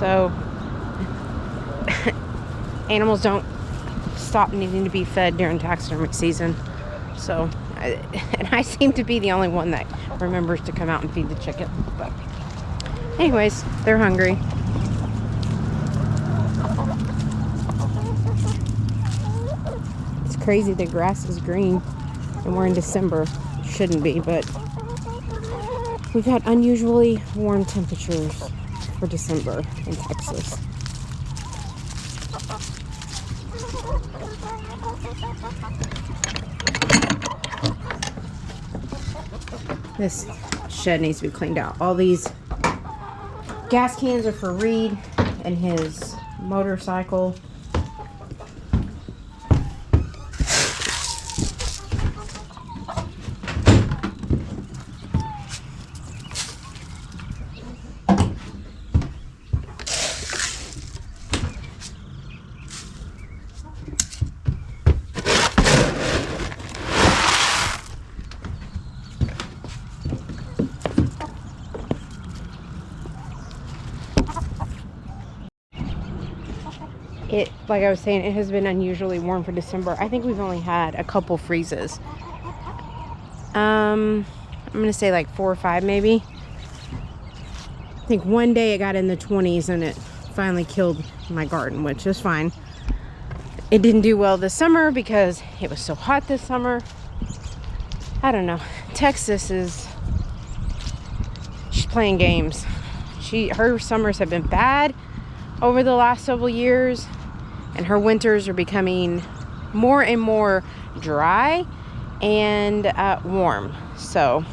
So animals don't stop needing to be fed during taxidermy season. So, and I seem to be the only one that remembers to come out and feed the chicken. But anyways, they're hungry. It's crazy the grass is green and we're in December. Shouldn't be, but we've had unusually warm temperatures for December in Texas. This shed needs to be cleaned out. All these gas cans are for Reed and his motorcycle. Like I was saying, it has been unusually warm for December. I think we've only had a couple freezes. I'm gonna say like 4 or 5 maybe. I think one day it got in the 20s and it finally killed my garden, which is fine. It didn't do well this summer because it was so hot this summer. I don't know. Texas she's playing games. Her summers have been bad over the last several years, and her winters are becoming more and more dry and warm. So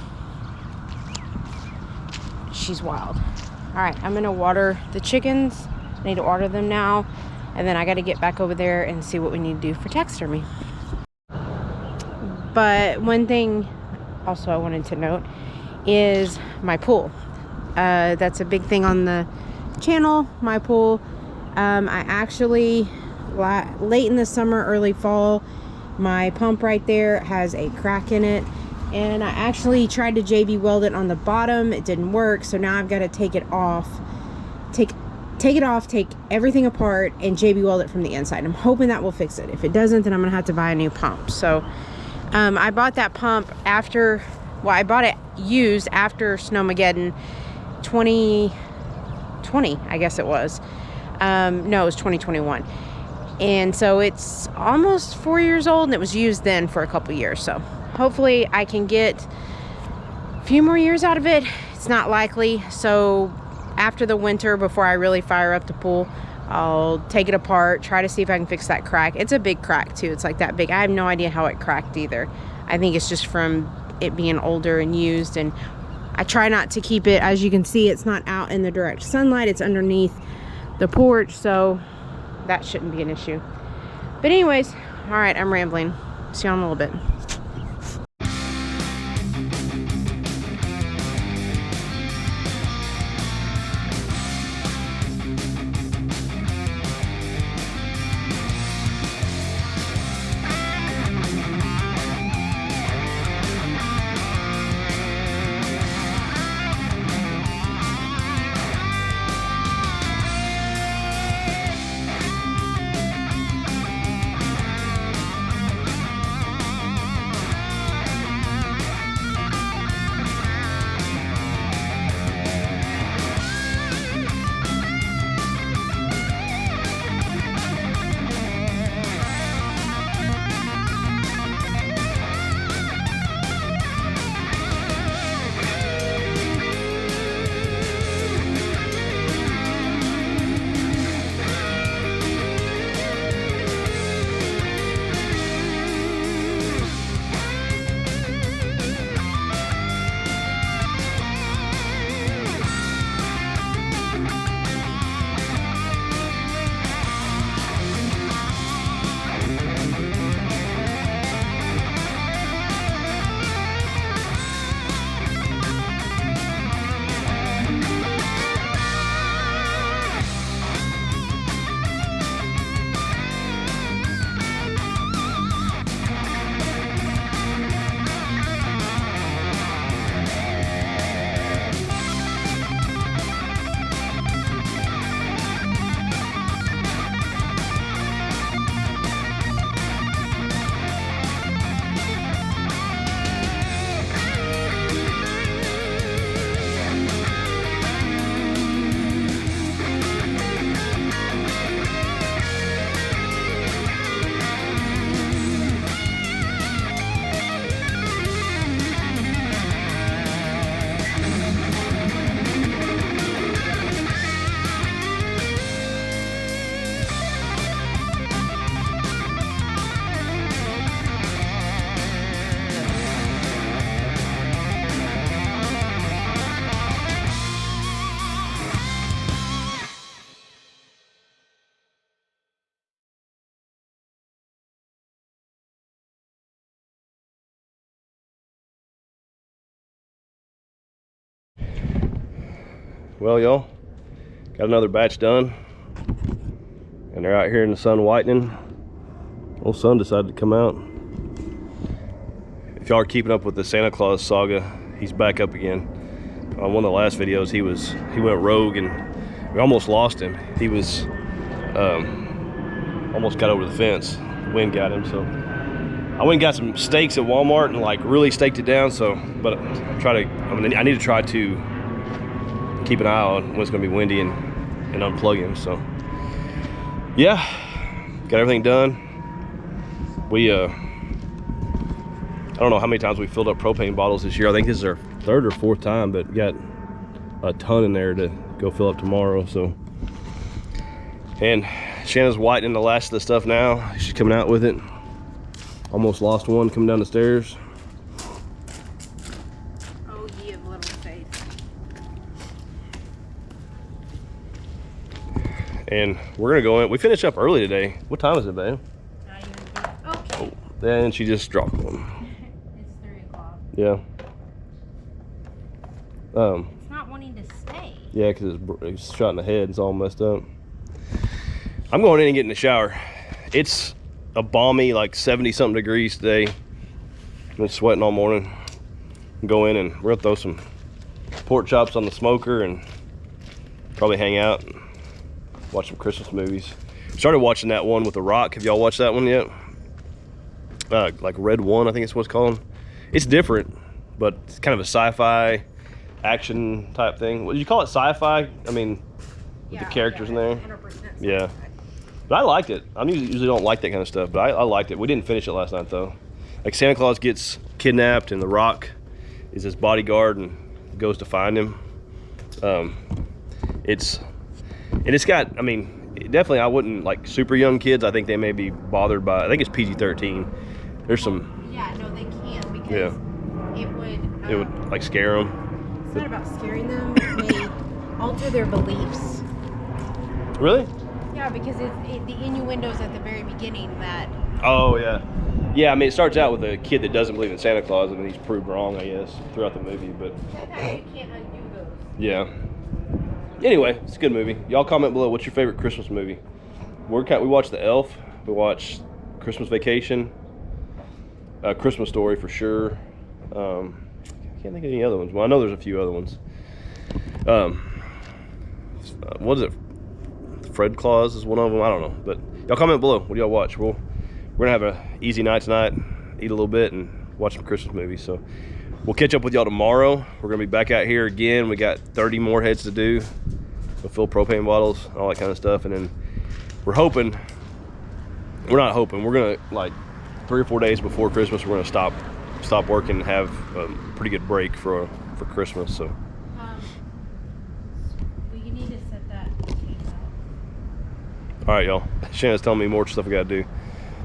she's wild. All right, I'm gonna water the chickens. I need to water them now, and then I got to get back over there and see what we need to do for taxidermy. But one thing also I wanted to note is my pool. That's a big thing on the channel, my pool. I actually, late in the summer, early fall, my pump right there has a crack in it, and I actually tried to JB weld it on the bottom. It didn't work, so now I've got to take it off, take everything apart and JB weld it from the inside. I'm hoping that will fix it. If it doesn't, then I'm gonna have to buy a new pump. So I bought that pump after, well, I bought it used after Snowmageddon 2020, I guess it was. No, it was 2021. And so it's almost 4 years old, and it was used then for a couple years. So hopefully I can get a few more years out of it. It's not likely. So after the winter, before I really fire up the pool, I'll take it apart, try to see if I can fix that crack. It's a big crack too. It's like that big. I have no idea how it cracked either. I think it's just from it being older and used, and I try not to keep it, as you can see, it's not out in the direct sunlight. It's underneath the porch, so that shouldn't be an issue. But anyways, all right, I'm rambling. See you in a little bit. Well, y'all, got another batch done, and they're out here in the sun whitening. Old sun decided to come out. If y'all are keeping up with the Santa Claus saga, he's back up again. On one of the last videos, he went rogue and we almost lost him. He was almost got over the fence. The wind got him, so I went and got some stakes at Walmart and like really staked it down. So, but I need to try to keep an eye on when it's gonna be windy and unplug him. So yeah, got everything done. We I don't know how many times we filled up propane bottles this year. I think this is our 3rd or 4th time, but we got a ton in there to go fill up tomorrow. So, and Shanna's whitening the last of the stuff now. She's coming out with it. Almost lost one coming down the stairs. Oh, ye of little faith. And we're gonna go in. We finished up early today. What time is it, babe? Not even okay. Oh, then she just dropped one. It's 3 o'clock. Yeah. It's not wanting to stay. Yeah, because it's shot in the head. It's all messed up. I'm going in and getting in the shower. It's a balmy, like 70-something degrees today. I've been sweating all morning. Go in and we're gonna throw some pork chops on the smoker and probably hang out and watch some Christmas movies. Started watching that one with The Rock. Have y'all watched that one yet? Like Red One, I think it's what it's called. It's different, but it's kind of a sci-fi action type thing. Would you call it sci-fi? I mean, with the characters in there. 100% Yeah. But I liked it. I usually don't like that kind of stuff, but I liked it. We didn't finish it last night though. Like Santa Claus gets kidnapped and The Rock is his bodyguard and goes to find him. It's got, I mean, definitely I wouldn't, like super young kids, I think they may be bothered by, I think it's PG-13. There's some. Yeah, no, they can't because it would like scare them. It's not about scaring them. It may alter their beliefs. Really? Yeah, because the innuendos at the very beginning that. Oh yeah, yeah. I mean, it starts out with a kid that doesn't believe in Santa Claus, and then he's proved wrong, I guess, throughout the movie. But You can't undo those. yeah. Anyway, it's a good movie. Y'all comment below. What's your favorite Christmas movie? We watched The Elf. We watched Christmas Vacation. Christmas Story for sure. I can't think of any other ones. Well, I know there's a few other ones. What is it? Fred Claus is one of them. I don't know, but y'all comment below. What do y'all watch? We're gonna have a easy night tonight, eat a little bit, and watch some Christmas movies. So we'll catch up with y'all tomorrow. We're gonna be back out here again. We got 30 more heads to do. We'll fill propane bottles, all that kind of stuff, and then we're not hoping. We're gonna, like 3 or 4 days before Christmas, we're gonna stop working and have a pretty good break for Christmas. So. We need to set that cake up. All right, y'all. Shanna's telling me more stuff we gotta do.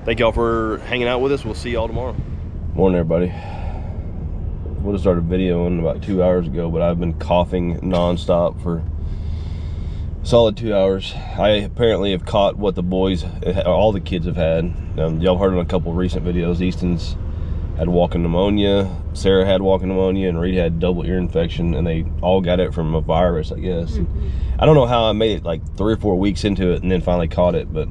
Thank y'all for hanging out with us. We'll see y'all tomorrow. Morning, everybody. Would have started videoing about 2 hours ago, but I've been coughing nonstop for a solid 2 hours. I apparently have caught what the boys, all the kids have had. Y'all heard in a couple recent videos, Easton's had walking pneumonia, Sarah had walking pneumonia, and Reed had double ear infection, and they all got it from a virus, I guess. Mm-hmm. I don't know how I made it like 3 or 4 weeks into it and then finally caught it, but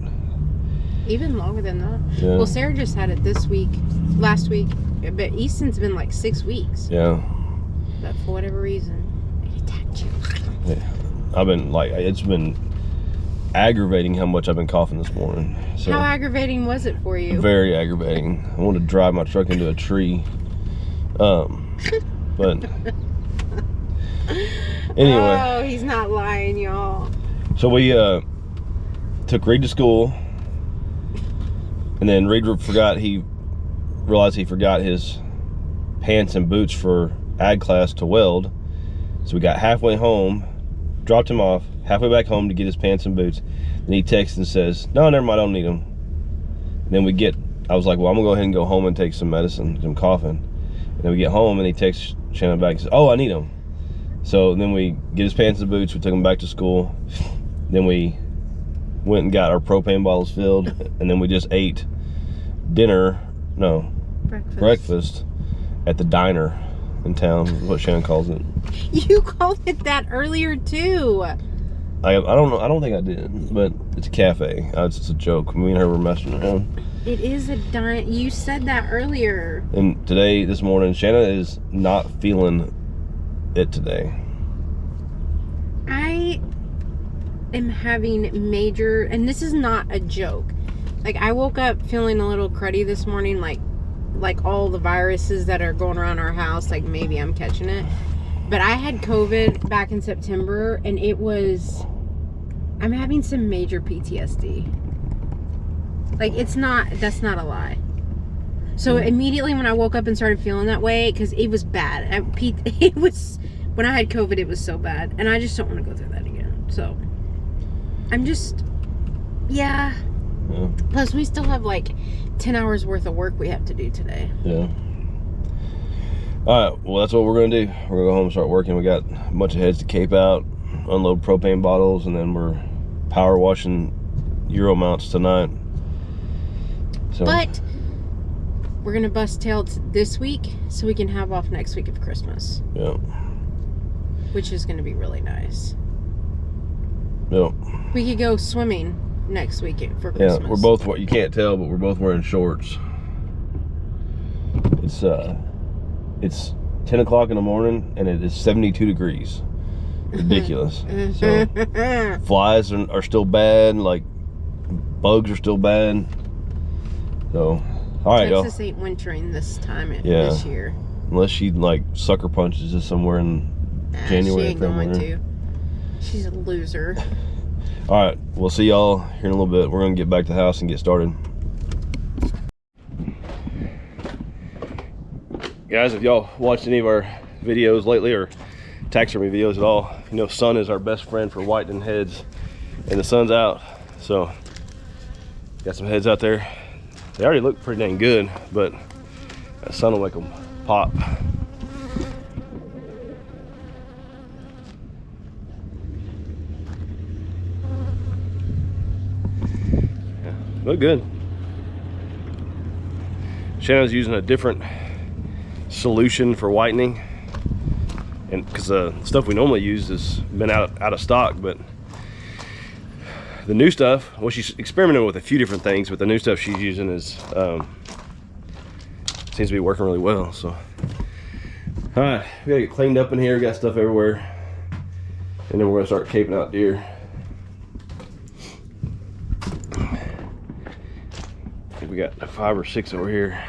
even longer than that. Yeah. Well, Sarah just had it last week, but Easton's been like 6 weeks. Yeah. But for whatever reason, it attacked you. Yeah. I've been like, it's been aggravating how much I've been coughing this morning. So, how aggravating was it for you? Very aggravating. I wanted to drive my truck into a tree. But anyway. Oh, he's not lying, y'all. So we took Reed to school, and then Reed realized he forgot his pants and boots for ag class to weld. So we got halfway home, dropped him off, halfway back home to get his pants and boots. Then he texts and says, no, never mind, I don't need them. Then I was like, well, I'm gonna go ahead and go home and take some medicine because I'm coughing. And then we get home and he texts Shannon back and says, oh, I need them. So then we get his pants and boots, we took him back to school. Then we went and got our propane bottles filled, and then we just ate breakfast at the diner in town, is what Shannon calls it. You called it that earlier too. I don't know. I don't think I did, but it's a cafe. It's just a joke. Me and her were messing around. It is a dine. You said that earlier. And today, this morning, Shannon is not feeling it today. I am having major, and this is not a joke. Like, I woke up feeling a little cruddy this morning, like all the viruses that are going around our house, like maybe I'm catching it. But I had COVID back in September, and I'm having some major PTSD. Like, that's not a lie. So immediately when I woke up and started feeling that way, because it was bad. When I had COVID, it was so bad. And I just don't want to go through that again. So, I'm just, yeah. Plus, we still have like 10 hours worth of work we have to do today. Yeah. All right, well, that's what we're going to do. We're going to go home and start working. We got a bunch of heads to cape out, unload propane bottles, and then we're power washing Euro mounts tonight. So, but we're going to bust tails this week so we can have off next week of Christmas. Yeah. Which is going to be really nice. Yep. We could go swimming next week for Christmas. Yeah, we're both, you can't tell, but we're both wearing shorts. It's 10 o'clock in the morning and it is 72 degrees. Ridiculous. So flies are still bad, like bugs are still bad. So, all right, y'all. Texas ain't wintering this time this year. Unless she like sucker punches us somewhere in January. She ain't going to. She's a loser. All right, we'll see y'all here in a little bit. We're gonna get back to the house and get started. Guys, if y'all watched any of our videos lately or taxidermy videos at all, you know sun is our best friend for whitening heads, and the sun's out. So got some heads out there. They already look pretty dang good, but that sun will make them pop. Yeah, look good. Shannon's using a different solution for whitening, and because the stuff we normally use has been out of stock, but the new stuff, well, she's experimenting with a few different things, but the new stuff she's using is seems to be working really well. So all right, we gotta get cleaned up in here. We got stuff everywhere, and then we're gonna start caping out deer. I think we got 5 or 6 over here.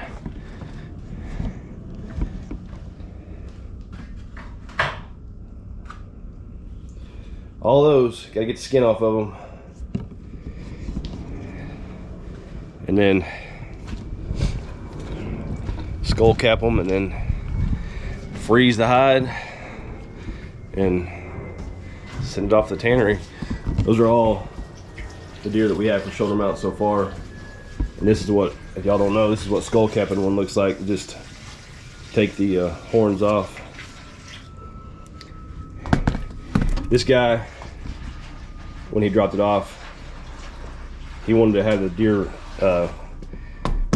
All those, gotta get the skin off of them. And then skull cap them, and then freeze the hide and send it off the tannery. Those are all the deer that we have for shoulder mount so far. And this is what, if y'all don't know, this is what skull capping one looks like. Just take the horns off. This guy, when he dropped it off, he wanted to have the deer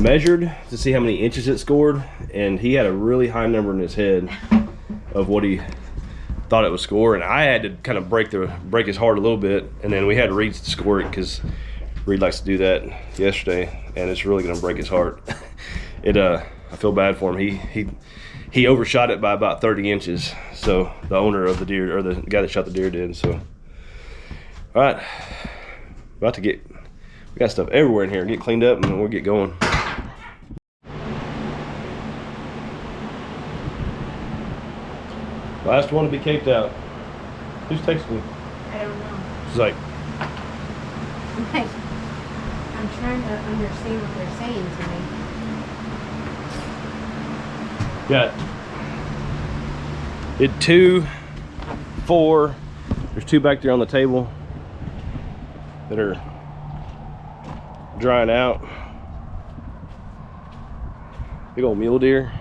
measured to see how many inches it scored, and he had a really high number in his head of what he thought it would score, and I had to kind of break his heart a little bit, and then we had Reed score it because Reed likes to do that yesterday, and it's really going to break his heart. I feel bad for him. He overshot it by about 30 inches. So the owner of the deer, or the guy that shot the deer, did. So, all right, we got stuff everywhere in here. Get cleaned up and then we'll get going. Last one to be caped out. Who's texting me? I don't know. She's like, I'm trying to understand what they're saying to me. got it 2, 4. There's 2 back there on the table that are drying out. Big old mule deer.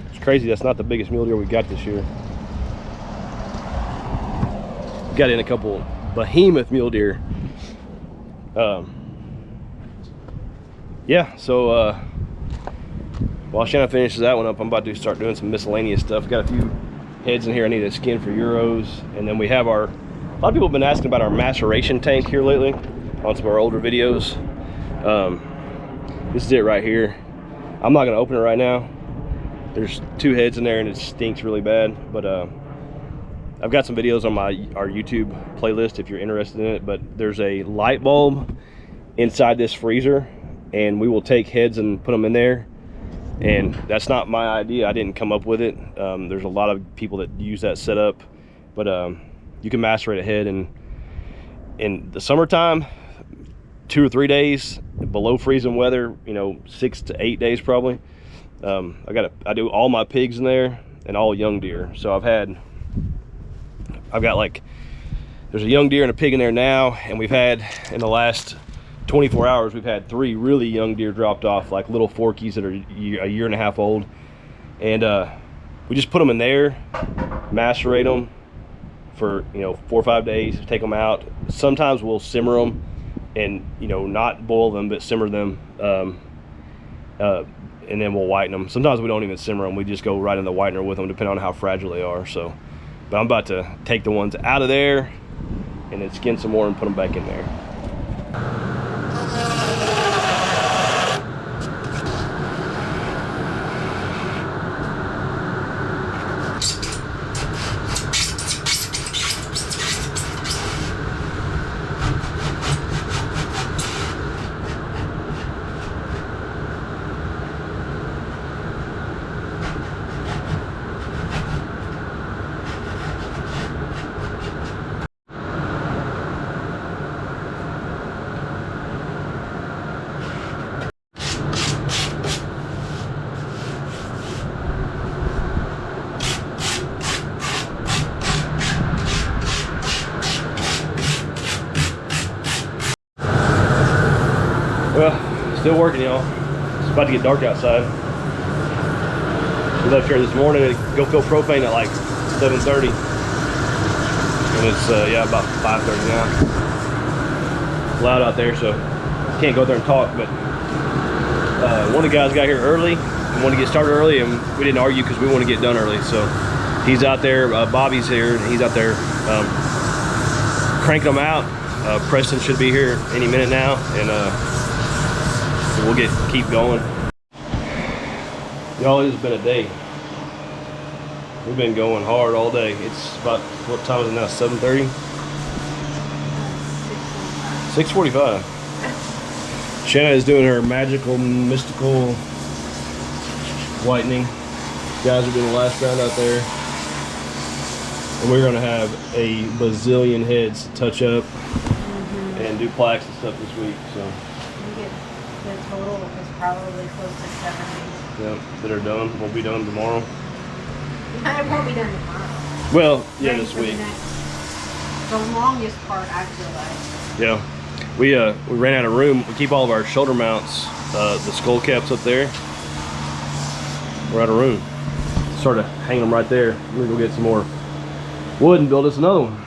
It's crazy that's not the biggest mule deer we got this year. Got in a couple behemoth mule deer. Yeah, so while Shanna finishes that one up, I'm about to start doing some miscellaneous stuff. Got a few heads in here I need to skin for Euros. And then we have a lot of people have been asking about our maceration tank here lately on some of our older videos. This is it right here. I'm not gonna open it right now. There's 2 heads in there and it stinks really bad, but I've got some videos on our YouTube playlist if you're interested in it. But there's a light bulb inside this freezer, and we will take heads and put them in there. And that's not my idea. I didn't come up with it. There's a lot of people that use that setup, but you can macerate a head, and in the summertime, 2 or 3 days below freezing weather, you know, 6 to 8 days probably. I do all my pigs in there and all young deer. So I've got like, there's a young deer and a pig in there now, and we've had, in the last 24 hours, we've had 3 really young deer dropped off, like little forkies that are a year and a half old. And we just put them in there, macerate them for, you know, 4 or 5 days, take them out. Sometimes we'll simmer them and, you know, not boil them, but simmer them. And then we'll whiten them. Sometimes we don't even simmer them. We just go right in the whitener with them, depending on how fragile they are. So, but I'm about to take the ones out of there and then skin some more and put them back in there. Well, still working, y'all. It's about to get dark outside. We left here this morning to go fill propane at like 7:30. And it's, yeah, about 5:30 now. It's loud out there, so can't go there and talk, but one of the guys got here early and wanted to get started early, and we didn't argue because we want to get done early. So he's out there, Bobby's here, and he's out there cranking them out. Preston should be here any minute now, and we'll keep going. Y'all, it has been a day. We've been going hard all day. It's about, what time is it now? 7:30? 6:45. Shanna is doing her magical, mystical whitening. Guys are doing the last round out there. And we're gonna have a bazillion heads to touch up and do plaques and stuff this week. So the total is probably close to 70. Yeah, that are done. Won't be done tomorrow. It won't be done tomorrow. Well, yeah, this week. The longest part, I feel like. Yeah, we ran out of room. We keep all of our shoulder mounts, the skull caps up there. We're out of room. Sort of hang them right there. We're gonna go get some more wood and build us another one.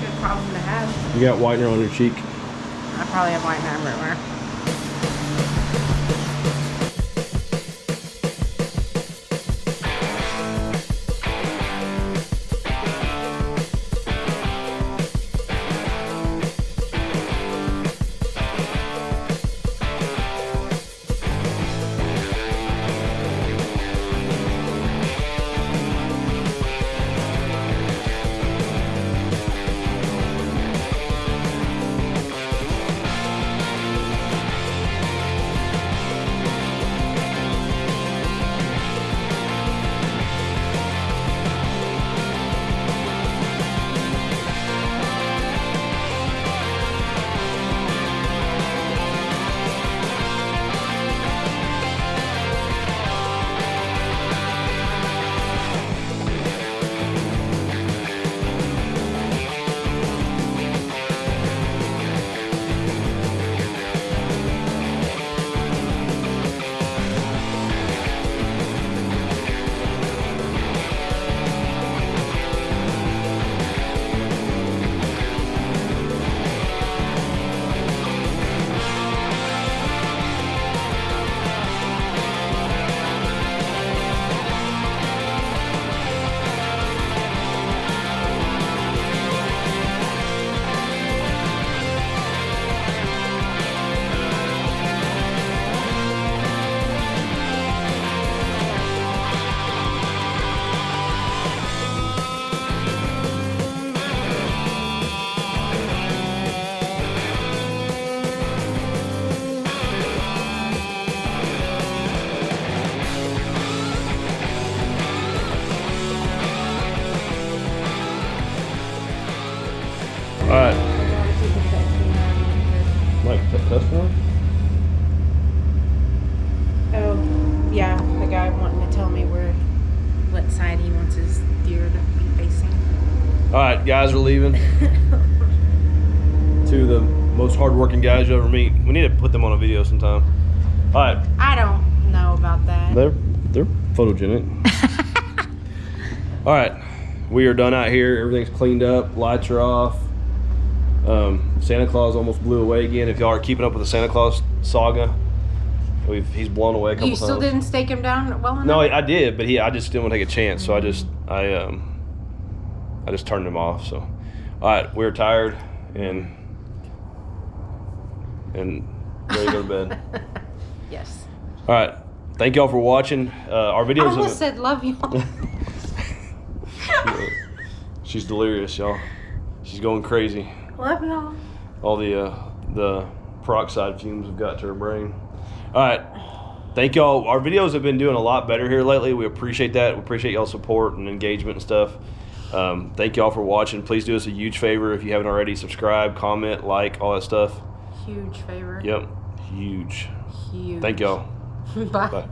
Good problem to have. You got whitener on your cheek. I probably have whitener everywhere. right. Mike, test one? Oh, yeah, the guy wanting to tell me what side he wants his deer to be facing. All right, guys are leaving. Two of the most hardworking guys you'll ever meet. We need to put them on a video sometime. All right. I don't know about that. They're photogenic. All right, we are done out here. Everything's cleaned up. Lights are off. Santa Claus almost blew away again. If y'all are keeping up with the Santa Claus saga, he's blown away a couple times. You still didn't stake him down well enough? No, I did, but I just didn't want to take a chance. So I just turned him off. So, all right, we're tired and ready to go to bed. Yes. All right, thank y'all for watching. Our videos. I almost said love y'all. She's delirious, y'all. She's going crazy. Love y'all. All the peroxide fumes have got to her brain. All right. Thank y'all. Our videos have been doing a lot better here lately. We appreciate that. We appreciate y'all's support and engagement and stuff. Thank y'all for watching. Please do us a huge favor if you haven't already. Subscribe, comment, like, all that stuff. Huge favor. Yep. Huge. Huge. Thank y'all. Bye. Bye.